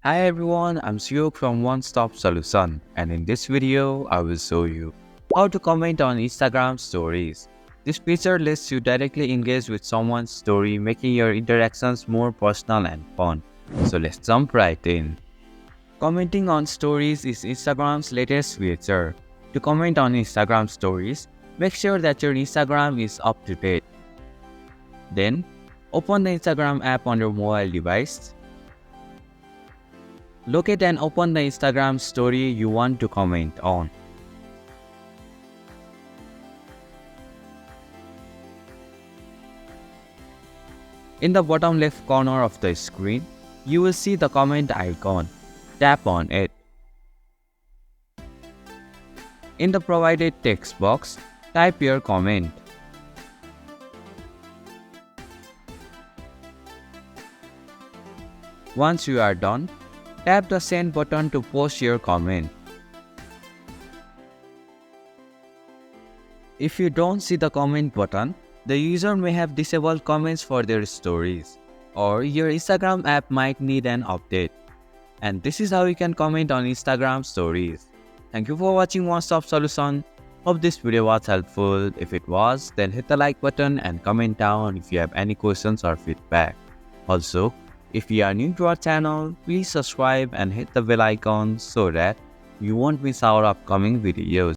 Hi everyone, I'm Suyok from One Stop Solution, and in this video, I will show you how to comment on Instagram stories. This feature lets you directly engage with someone's story, making your interactions more personal and fun. So let's jump right in. Commenting on stories is Instagram's latest feature. To comment on Instagram stories, make sure that your Instagram is up to date. Then, open the Instagram app on your mobile device. Locate and open the Instagram story you want to comment on. In the bottom left corner of the screen, you will see the comment icon. Tap on it. In the provided text box, type your comment. Once you are done, tap the send button to post your comment. If you don't see the comment button, the user may have disabled comments for their stories, or your Instagram app might need an update. And this is how you can comment on Instagram stories. Thank you for watching One Stop Solution. Hope this video was helpful. If it was, then hit the like button and comment down if you have any questions or feedback. Also, if you are new to our channel, please subscribe and hit the bell icon so that you won't miss our upcoming videos.